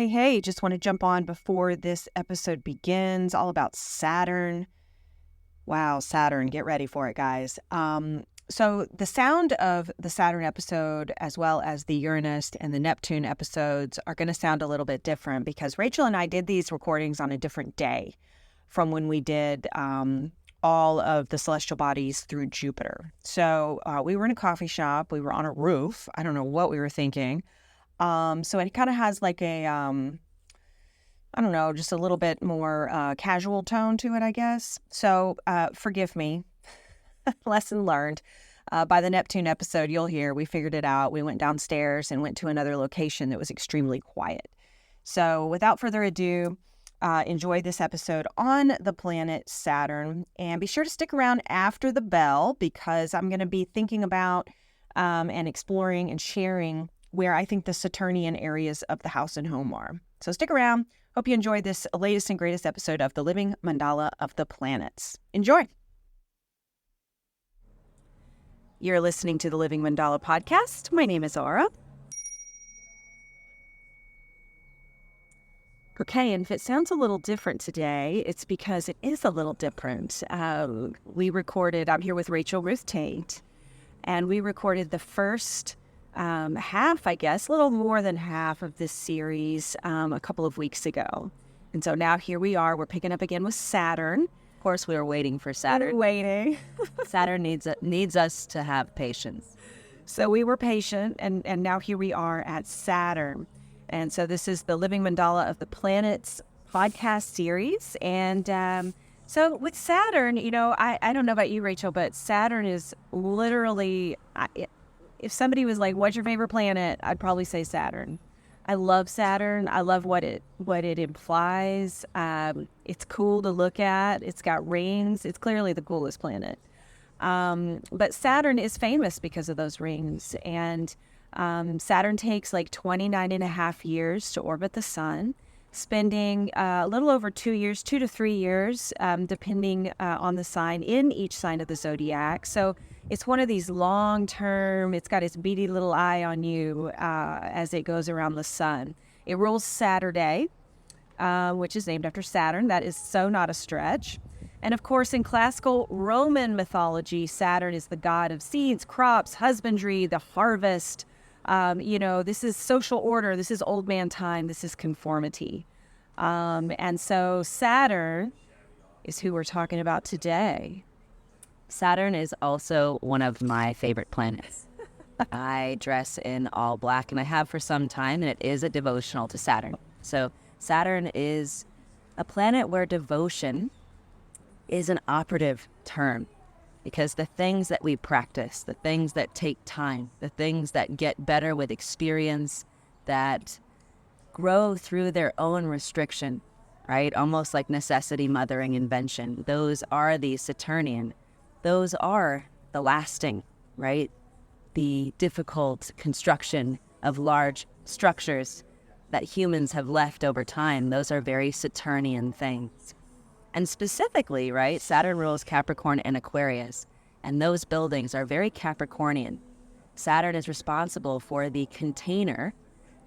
Hey, just want to jump on before this episode begins, all about Saturn. Wow, Saturn, get ready for it, guys. So the sound of the Saturn episode, as well as the Uranus and the Neptune episodes, are going to sound a little bit different because Rachel and I did these recordings on a different day from when we did all of the celestial bodies through Jupiter. So we were in a coffee shop. We were on a roof. I don't know what we were thinking. So it kind of has like a, I don't know, just a little bit more casual tone to it, I guess. So forgive me. Lesson learned. By the Neptune episode, you'll hear we figured it out. We went downstairs and went to another location that was extremely quiet. So without further ado, enjoy this episode on the planet Saturn. And be sure to stick around after the bell because I'm going to be thinking about and exploring and sharing where I think the Saturnian areas of the house and home are. So stick around. Hope you enjoyed this latest and greatest episode of the Living Mandala of the Planets. Enjoy. You're listening to the Living Mandala podcast. My name is Aura. Okay, and if it sounds a little different today, it's because it is a little different. I'm here with Rachel Ruth Tate, and we recorded the first half, I guess, a little more than half of this series a couple of weeks ago. And so now here we are. We're picking up again with Saturn. Of course, we were waiting for Saturn. Saturn needs us to have patience. So we were patient, and now here we are at Saturn. And so this is the Living Mandala of the Planets podcast series. And so with Saturn, you know, I don't know about you, Rachel, but Saturn is literally... if somebody was like, what's your favorite planet? I'd probably say Saturn. I love Saturn. I love what it implies. It's cool to look at. It's got rings. It's clearly the coolest planet. But Saturn is famous because of those rings. And Saturn takes like 29 and a half years to orbit the sun, spending a little over 2 to 3 years, depending on the sign in each sign of the zodiac. So it's one of these long-term, it's got its beady little eye on you as it goes around the sun. It rules Saturday, which is named after Saturn. That is so not a stretch. And of course, in classical Roman mythology, Saturn is the god of seeds, crops, husbandry, the harvest. This is social order. This is old man time. This is conformity. And so Saturn is who we're talking about today. Saturn is also one of my favorite planets. I dress in all black, and I have for some time, and it is a devotional to Saturn. So Saturn is a planet where devotion is an operative term because the things that we practice, the things that take time, the things that get better with experience, that grow through their own restriction, right? Almost like necessity mothering invention. Those are the Saturnian. Those are the lasting, right? The difficult construction of large structures that humans have left over time. Those are very Saturnian things. And specifically, right, Saturn rules Capricorn and Aquarius, and those buildings are very Capricornian. Saturn is responsible for the container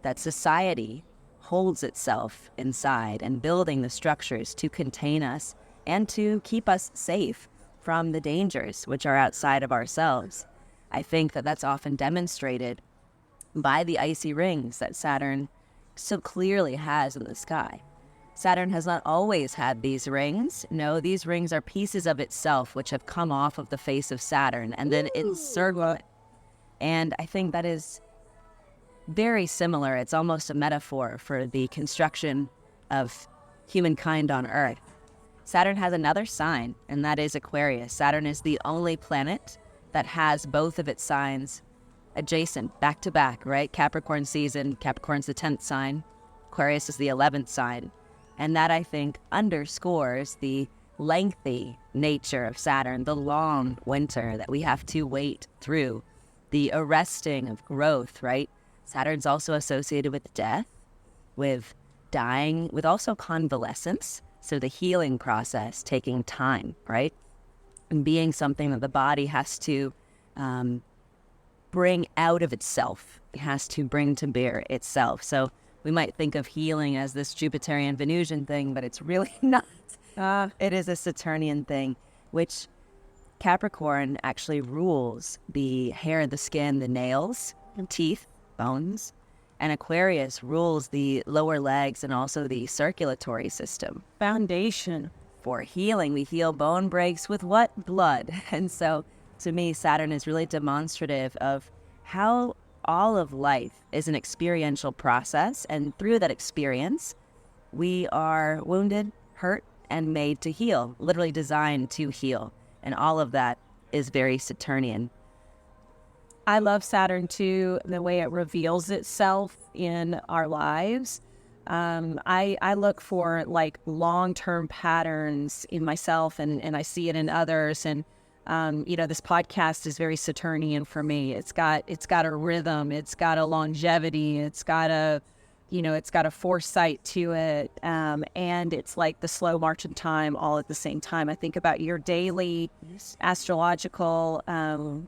that society holds itself inside and building the structures to contain us and to keep us safe from the dangers which are outside of ourselves. I think that that's often demonstrated by the icy rings that Saturn so clearly has in the sky. Saturn has not always had these rings. No, these rings are pieces of itself which have come off of the face of Saturn and then encircled. And I think that is very similar. It's almost a metaphor for the construction of humankind on Earth. Saturn has another sign, and that is Aquarius. Saturn is the only planet that has both of its signs adjacent, back to back, right? Capricorn season, Capricorn's the 10th sign, Aquarius is the 11th sign. And that, I think, underscores the lengthy nature of Saturn, the long winter that we have to wait through, the arresting of growth, right? Saturn's also associated with death, with dying, with also convalescence. So the healing process taking time, right? And being something that the body has to bring out of itself. It has to bring to bear itself. So we might think of healing as this Jupiterian Venusian thing, but it's really not. It is a Saturnian thing, which Capricorn actually rules the hair, the skin, the nails, teeth, bones, and Aquarius rules the lower legs and also the circulatory system. Foundation. For healing, we heal bone breaks with what? Blood. And so, to me, Saturn is really demonstrative of how all of life is an experiential process, and through that experience, we are wounded, hurt, and made to heal, literally designed to heal. And all of that is very Saturnian. I love Saturn too, the way it reveals itself in our lives. I look for like long-term patterns in myself, and I see it in others. And this podcast is very Saturnian for me. It's got a rhythm, it's got a longevity, it's got a foresight to it, and it's like the slow march in time all at the same time. I think about your daily astrological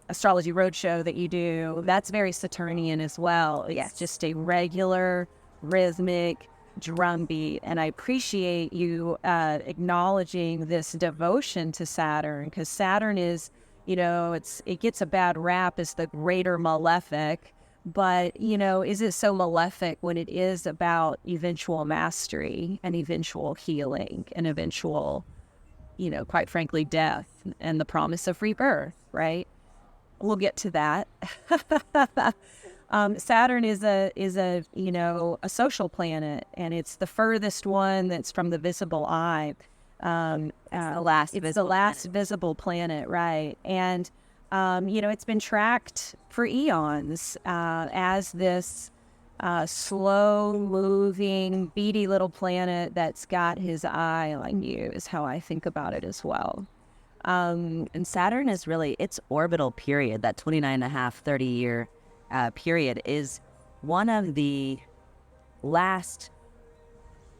astrology roadshow that you do. That's very Saturnian as well. It's just a regular, rhythmic drumbeat, and I appreciate you acknowledging this devotion to Saturn, because Saturn is, it gets a bad rap as the greater malefic. But, is it so malefic when it is about eventual mastery and eventual healing and eventual, quite frankly, death and the promise of rebirth, right? We'll get to that. Saturn is a social planet, and it's the furthest one that's from the visible eye. It's the last visible planet, right? And it's been tracked for eons as this slow-moving, beady little planet that's got his eye on you, is how I think about it as well. And Saturn is really, its orbital period, that 29.5, 30-year period, is one of the last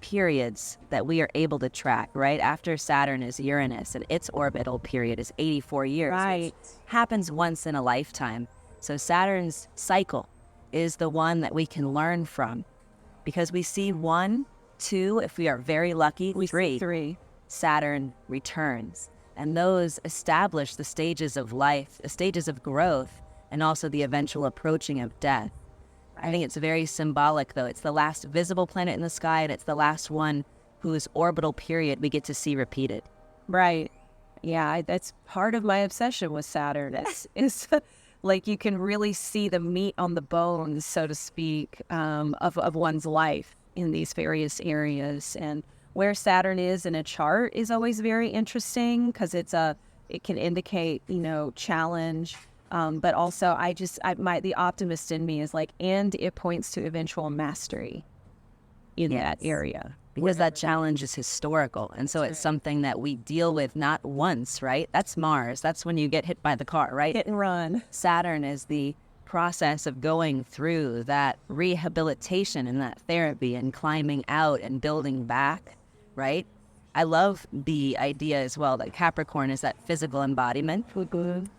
periods that we are able to track, right? After Saturn is Uranus, and its orbital period is 84 years. Right. Happens once in a lifetime. So Saturn's cycle is the one that we can learn from, because we see 1, 2, if we are very lucky, we 3. See 3. Saturn returns. And those establish the stages of life, the stages of growth, and also the eventual approaching of death. I think it's very symbolic, though. It's the last visible planet in the sky, and it's the last one whose orbital period we get to see repeated. Right. Yeah, that's part of my obsession with Saturn. It's like you can really see the meat on the bones, so to speak, of one's life in these various areas. And where Saturn is in a chart is always very interesting, because it can indicate, challenge. But also, the optimist in me is like, and it points to eventual mastery in that area. Because that challenge is historical. And so it's something that we deal with not once, right? That's Mars. That's when you get hit by the car, right? Hit and run. Saturn is the process of going through that rehabilitation and that therapy and climbing out and building back, right? I love the idea as well that Capricorn is that physical embodiment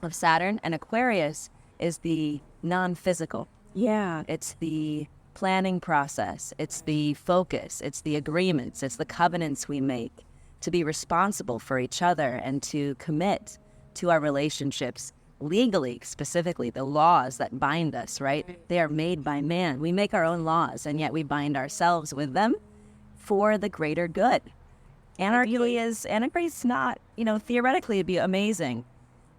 of Saturn, and Aquarius is the non-physical. Yeah. It's the planning process. It's the focus. It's the agreements. It's the covenants we make to be responsible for each other and to commit to our relationships legally, specifically, the laws that bind us, right? They are made by man. We make our own laws, and yet we bind ourselves with them for the greater good. Anarchy is not, theoretically it'd be amazing,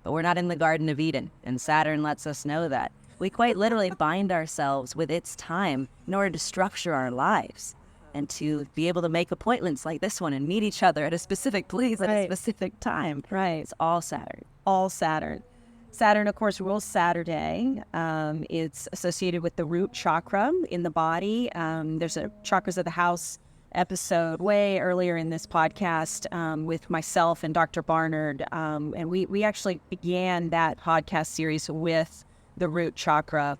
but we're not in the Garden of Eden, and Saturn lets us know that. We quite literally bind ourselves with its time in order to structure our lives and to be able to make appointments like this one and meet each other at a specific place at a specific time. Right. It's all Saturn. All Saturn. Saturn, of course, rules Saturday. It's associated with the root chakra in the body. There's a Chakras of the House episode way earlier in this podcast with myself and Dr. Barnard. And we actually began that podcast series with the root chakra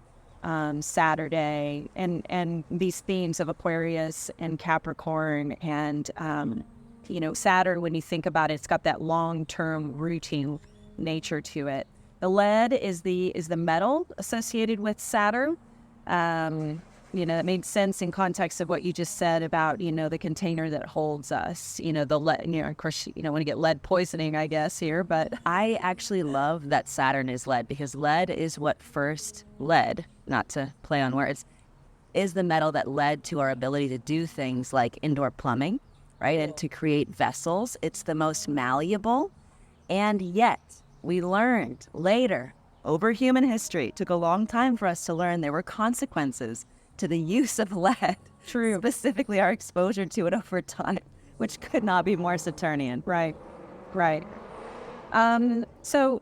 Saturday and these themes of Aquarius and Capricorn. And, Saturn, when you think about it, it's got that long-term rooting nature to it. The lead is the metal associated with Saturn. that made sense in context of what you just said about, the container that holds us, the lead, of course, want to get lead poisoning, I guess, here, but I actually love that Saturn is lead, because lead is what first led, not to play on words, is the metal that led to our ability to do things like indoor plumbing, right? And to create vessels. It's the most malleable. And yet we learned later, over human history, it took a long time for us to learn there were consequences to the use of lead. True. Specifically our exposure to it over time, which could not be more Saturnian. Right. So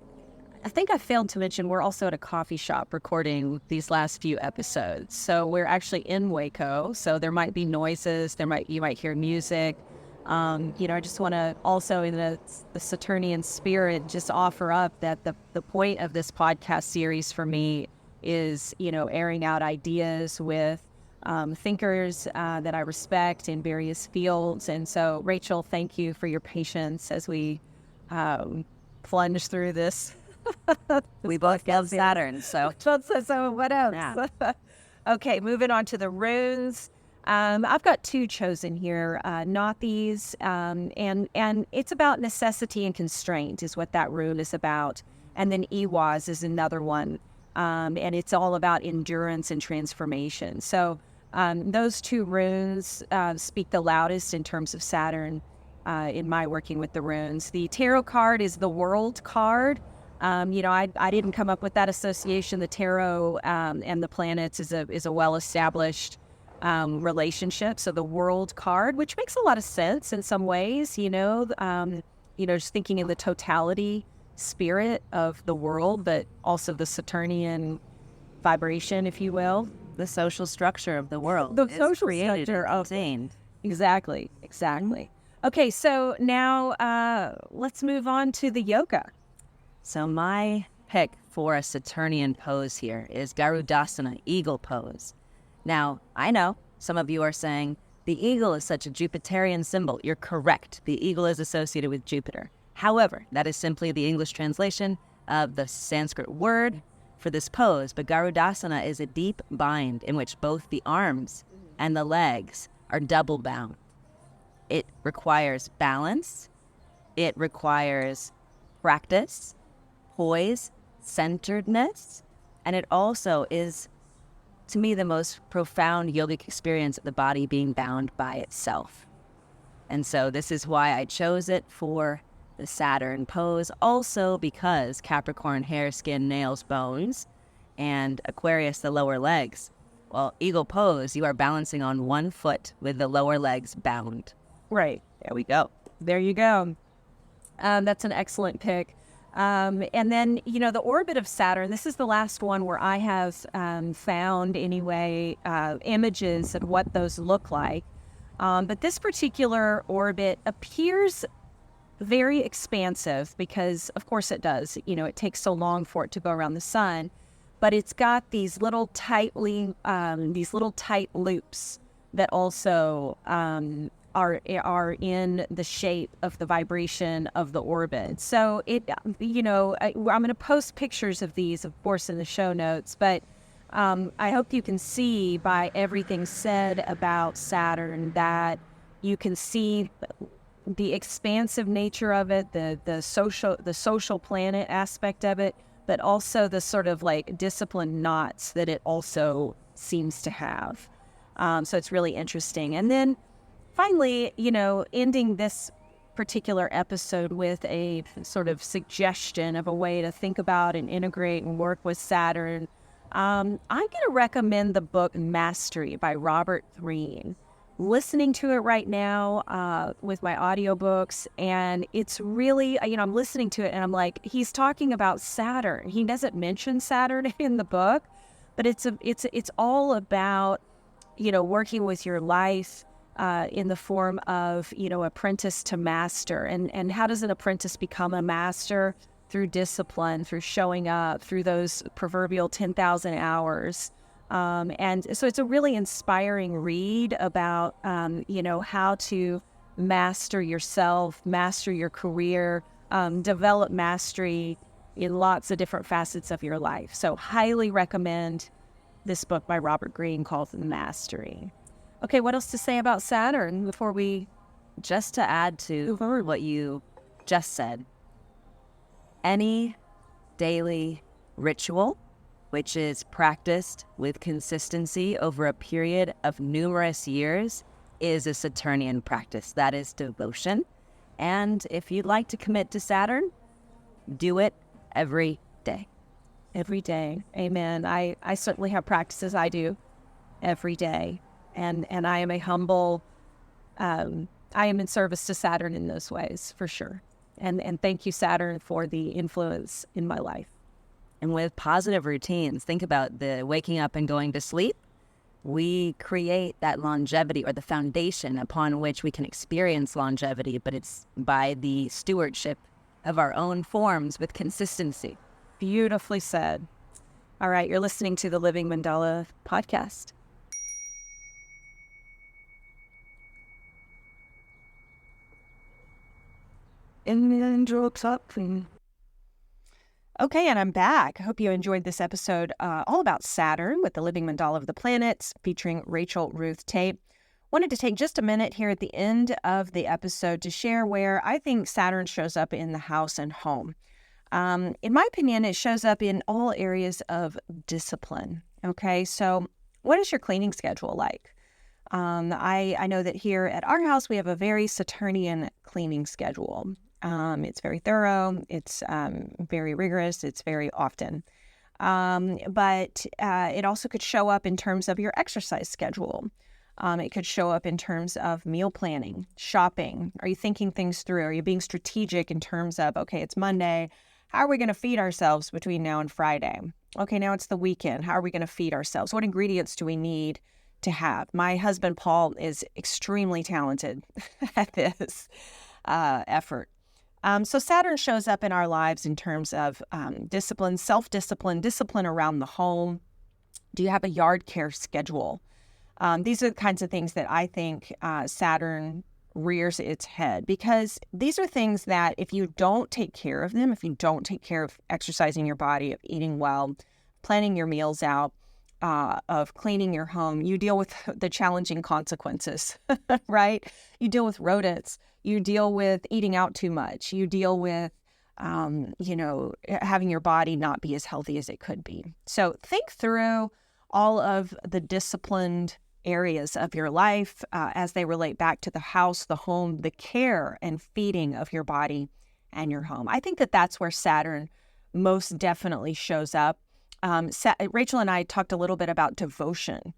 I think I failed to mention we're also at a coffee shop recording these last few episodes. So we're actually in Waco. So there might be noises. You might hear music. I just want to also, in the Saturnian spirit, just offer up that the point of this podcast series for me is, airing out ideas with thinkers that I respect in various fields. And so, Rachel, thank you for your patience as we plunge through this. We both love Saturn, so what else? Yeah. Okay, moving on to the runes. I've got two chosen here, not these, and it's about necessity and constraint is what that rune is about. And then Iwaz is another one, and it's all about endurance and transformation. So those two runes speak the loudest in terms of Saturn in my working with the runes. The tarot card is the World card. I didn't come up with that association. The tarot and the planets is a well-established relationship. So the World card, which makes a lot of sense in some ways, just thinking of the totality spirit of the world, but also the Saturnian vibration, if you will. The social structure of the world. The social structure of Exactly. Okay, so now let's move on to the yoga. So my pick for a Saturnian pose here is Garudasana, eagle pose. Now, I know some of you are saying, the eagle is such a Jupiterian symbol. You're correct. The eagle is associated with Jupiter. However, that is simply the English translation of the Sanskrit word for this pose. But Garudasana is a deep bind in which both the arms and the legs are double bound. It requires balance. It requires practice, poise, centeredness, and it also is, to me, the most profound yogic experience of the body being bound by itself. And so this is why I chose it for the Saturn pose, also because Capricorn, hair, skin, nails, bones, and Aquarius, the lower legs. Well, eagle pose, you are balancing on one foot with the lower legs bound. Right. There we go. There you go. That's an excellent pick. And then, the orbit of Saturn, this is the last one where I have found, anyway, images of what those look like. But this particular orbit appears very expansive because, of course, it does. It takes so long for it to go around the sun. But it's got these little tight loops that also are in the shape of the vibration of the orbit. So I'm going to post pictures of these, of course, in the show notes, but I hope you can see by everything said about Saturn that you can see the expansive nature of it, the social planet aspect of it, but also the sort of like disciplined knots that it also seems to have. So it's really interesting. And then finally, ending this particular episode with a sort of suggestion of a way to think about and integrate and work with Saturn, I'm going to recommend the book Mastery by Robert Greene. Listening to it right now with my audiobooks, and it's really, I'm listening to it and I'm like, he's talking about Saturn. He doesn't mention Saturn in the book, but it's all about, working with your life in the form of, apprentice to master. And how does an apprentice become a master? Through discipline, through showing up, through those proverbial 10,000 hours. And so it's a really inspiring read about, how to master yourself, master your career, develop mastery in lots of different facets of your life. So highly recommend this book by Robert Greene called Mastery. Okay, what else to say about Saturn before we... Just to add to what you just said, any daily ritual which is practiced with consistency over a period of numerous years is a Saturnian practice. That is devotion. And if you'd like to commit to Saturn, do it every day. Every day. Amen. I certainly have practices I do every day. And I am a humble, I am in service to Saturn in those ways, for sure. And thank you, Saturn, for the influence in my life. And with positive routines, think about the waking up and going to sleep. We create that longevity, or the foundation upon which we can experience longevity, but it's by the stewardship of our own forms with consistency. Beautifully said. All right, you're listening to the Living Mandala podcast. Okay, and I'm back. I hope you enjoyed this episode all about Saturn with the Living Mandala of the Planets featuring Rachel Ruth Tate. Wanted to take just a minute here at the end of the episode to share where I think Saturn shows up in the house and home. In my opinion, it shows up in all areas of discipline. Okay, so what is your cleaning schedule like? I know that here at our house, we have a very Saturnian cleaning schedule. It's very thorough. It's very rigorous. It's very often. But it also could show up in terms of your exercise schedule. It could show up in terms of meal planning, shopping. Are you thinking things through? Are you being strategic in terms of, okay, it's Monday. How are we going to feed ourselves between now and Friday? Okay, now it's the weekend. How are we going to feed ourselves? What ingredients do we need to have? My husband, Paul, is extremely talented at this effort. So Saturn shows up in our lives in terms of discipline, self-discipline, discipline around the home. Do you have a yard care schedule? These are the kinds of things that I think Saturn rears its head, because these are things that if you don't take care of them, if you don't take care of exercising your body, of eating well, planning your meals out, of cleaning your home, you deal with the challenging consequences, right? You deal with rodents. You deal with eating out too much. You deal with, having your body not be as healthy as it could be. So think through all of the disciplined areas of your life as they relate back to the house, the home, the care and feeding of your body and your home. I think that that's where Saturn most definitely shows up. Rachel and I talked a little bit about devotion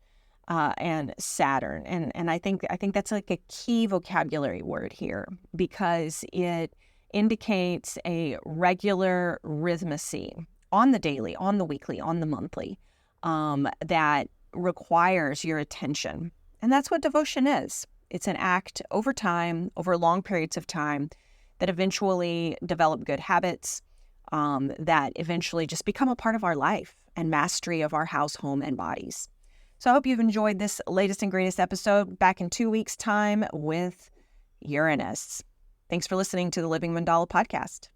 and Saturn, and I think that's like a key vocabulary word here, because it indicates a regular rhythmacy on the daily, on the weekly, on the monthly, that requires your attention. And that's what devotion is. It's an act over time, over long periods of time, that eventually develop good habits, that eventually just become a part of our life and mastery of our house, home, and bodies. So I hope you've enjoyed this latest and greatest episode. Back in 2 weeks' time with Uranus. Thanks for listening to the Living Mandala podcast.